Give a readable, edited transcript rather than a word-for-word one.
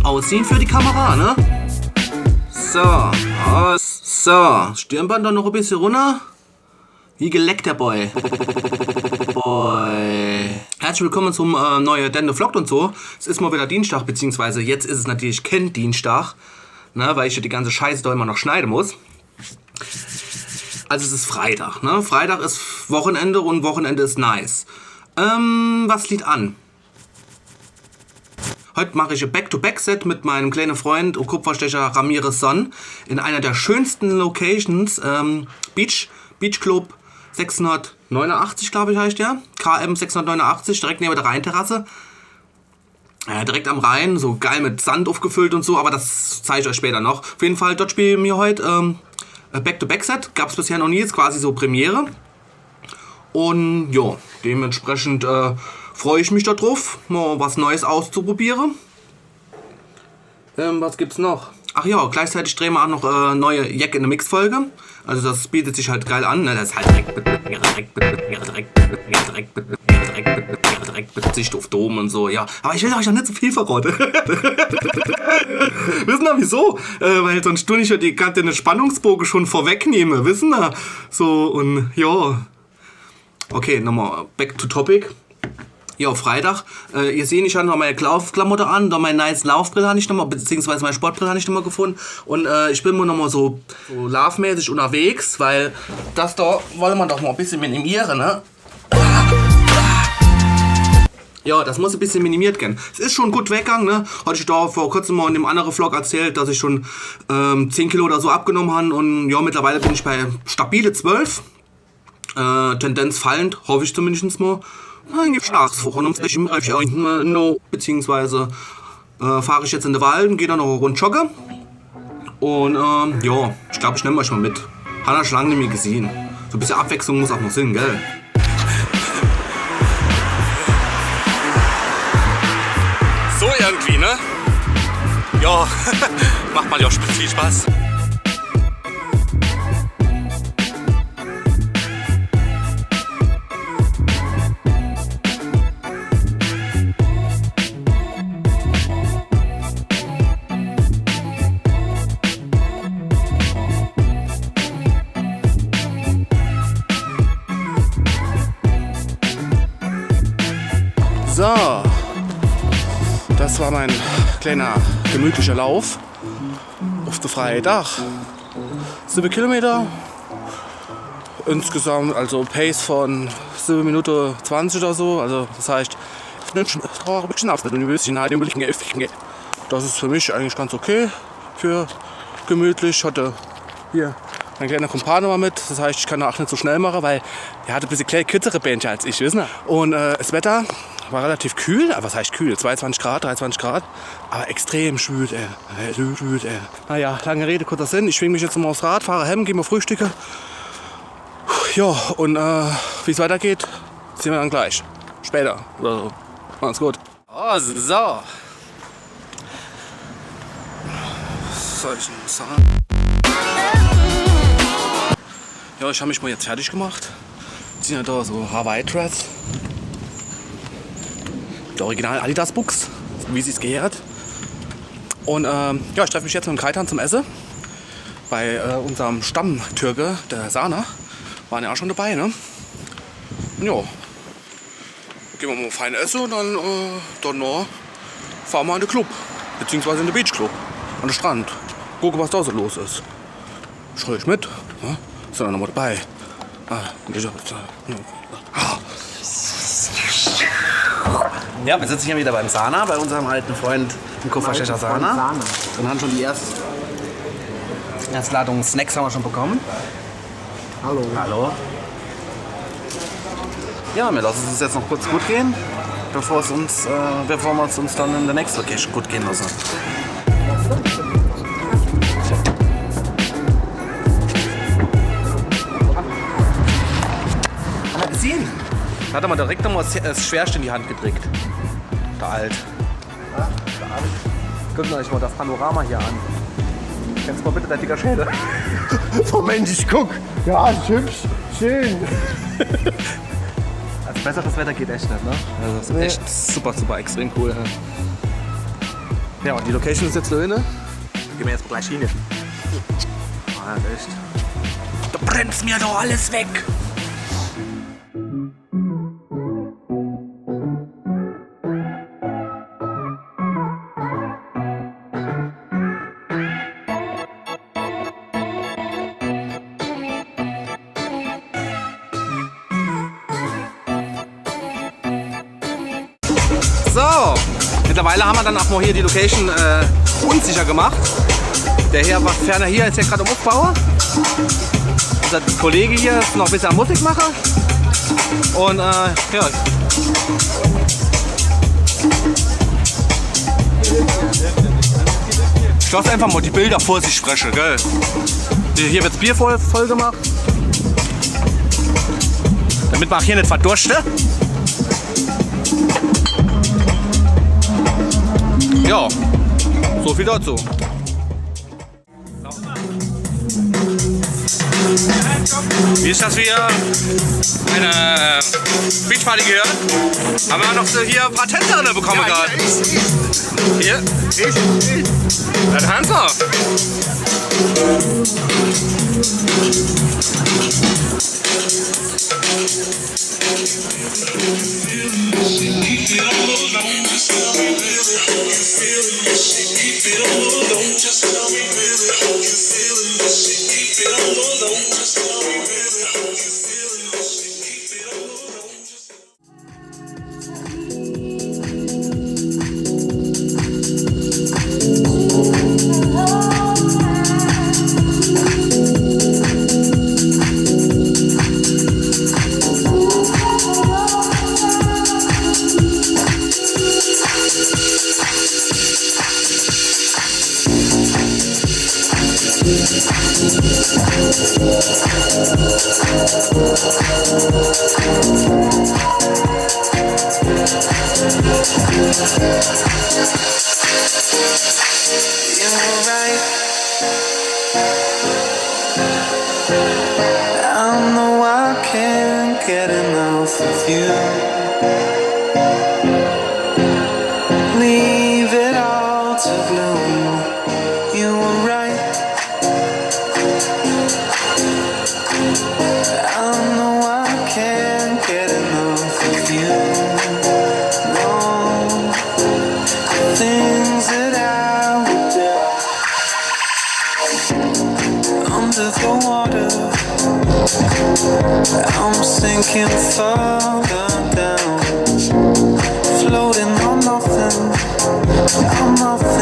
gut aussehen für die Kamera, ne? So, Stirnband dann noch ein bisschen runter. Wie geleckt der Boy. Herzlich willkommen zum neuen Dende Vlog und so. Es ist mal wieder Dienstag, beziehungsweise jetzt ist es natürlich kein Dienstag, ne, weil ich ja die ganze Scheiße da immer noch schneiden muss. Also es ist Freitag, ne? Freitag ist Wochenende und Wochenende ist nice. Was liegt an? Heute mache ich ein Back-to-Back-Set mit meinem kleinen Freund und Kupferstecher Ramirez Son in einer der schönsten Locations, Beach Club 689, glaube ich, heißt der. KM 689, direkt neben der Rheinterrasse. Direkt am Rhein, so geil mit Sand aufgefüllt und so, aber das zeige ich euch später noch. Auf jeden Fall, dort spielen wir heute Back-to-Back-Set. Gab es bisher noch nie, ist quasi so Premiere. Und ja, dementsprechend freue ich mich darauf, mal was Neues auszuprobieren. Was gibt's noch? Ach ja, gleichzeitig drehen wir auch noch neue Jack in der Mix-Folge. Also das bietet sich halt geil an. Ne? Das ist halt direkt Sicht auf Dom und so, ja. Aber ich will euch ja nicht so viel verraten. Wissen ihr wieso? Weil sonst tue ich ja die ganze Spannungsbogen schon vorwegnehme, wissen ihr? So und ja. Okay, nochmal back to topic. Ja, Freitag. Ihr seht, ich habe noch meine Laufklamotte an, noch meine nice Laufbrille habe ich nochmal, beziehungsweise meine Sportbrille habe ich nochmal gefunden. Und ich bin nur nochmal so laufmäßig unterwegs, weil das da wollen wir doch mal ein bisschen minimieren, ne? Ja, das muss ein bisschen minimiert gehen. Es ist schon gut weggegangen, ne? Hatte ich da vor kurzem mal in dem anderen Vlog erzählt, dass ich schon 10 Kilo oder so abgenommen habe. Und ja, mittlerweile bin ich bei stabile 12. Tendenz fallend, hoffe ich zumindest mal. Beziehungsweise fahre ich jetzt in den Wald und gehe dann noch eine Runde joggen. Und ja, ich glaube, ich nehme euch mal mit. Hat er schon lange nicht mehr gesehen. So ein bisschen Abwechslung muss auch noch sein, gell? So irgendwie, ne? Ja, macht mal ja viel Spaß. So, das war mein kleiner gemütlicher Lauf auf der Freitag. 7 Kilometer. Insgesamt also Pace von 7 Minuten 20 oder so. Also das heißt, das ist für mich eigentlich ganz okay für gemütlich. Ich hatte hier mein kleiner Kumpane mal mit. Das heißt, ich kann auch nicht so schnell machen, weil er hatte ein bisschen kürzere Bändchen als ich, wissen. Und das Wetter war relativ kühl, aber was heißt kühl? 22 Grad, 23 Grad, aber extrem schwül, ey. Naja, lange Rede, kurzer Sinn. Ich schwinge mich jetzt mal aufs Rad, fahre heim, gehe mal frühstücke. Ja, und wie es weitergeht, sehen wir dann gleich. Später. Also, macht's gut. Oh, so. Was soll ich denn sagen? Ja, ich habe mich mal jetzt fertig gemacht. Ziehen ja da so Hawaii-Dress. Der Original Adidas Buchs, wie sie es gehört. Und ja, ich treffe mich jetzt mit dem Kaitan zum Essen. Bei unserem Stammtürke, der Sana, waren ja auch schon dabei, ne? Und ja, gehen wir mal fein essen und dann danach fahren wir in den Club, beziehungsweise in den Beach Club, an den Strand. Gucken, was da so los ist. Schau ich mit, ne? Ist dann nochmal dabei. Ja, wir sitzen hier wieder beim Sana, bei unserem alten Freund, dem Kupferstecher Sana. Und haben schon die erste Ladung Snacks haben wir schon bekommen. Hallo. Hallo. Ja, wir lassen es uns jetzt noch kurz gut gehen, bevor wir es uns dann in der nächsten Location gut gehen lassen. Hat er gesehen? Hat er mal direkt nochmal das Schwerste in die Hand gedrückt. Der Alt. Ja, der Alt. Guckt euch mal das Panorama hier an. Kennst du mal bitte dein dicker Schädel? Moment, ich guck. Ja, ist hübsch. Schön. Also besseres Wetter geht echt nicht, ne? Also das ist echt super, super extrem cool. Ja, und die Location ist jetzt da hinten. Gehen wir jetzt gleich hin. Ah, echt. Da brennt's mir doch alles weg. So, mittlerweile haben wir dann auch mal hier die Location unsicher gemacht. Der Herr war ferner hier, ist ja gerade am Aufbau. Unser Kollege hier ist noch ein bisschen am Musik machen. Und ja. Ich lasse einfach mal die Bilder vor sich sprechen, gell? Hier wird das Bier voll gemacht. Damit man auch hier nicht verdurste. Ja, so viel dazu. Wie ist das, wir eine Beachparty gehört? Haben wir noch so hier ein paar Tänzerinnen bekommen gerade. Hier? Ich. Der Tänzer. Get enough of you. Leave it all to bloom. You were right. I know I can't get enough of you. No, the things that I would do under the water. I'm sinking further down, floating on nothing, I'm nothing.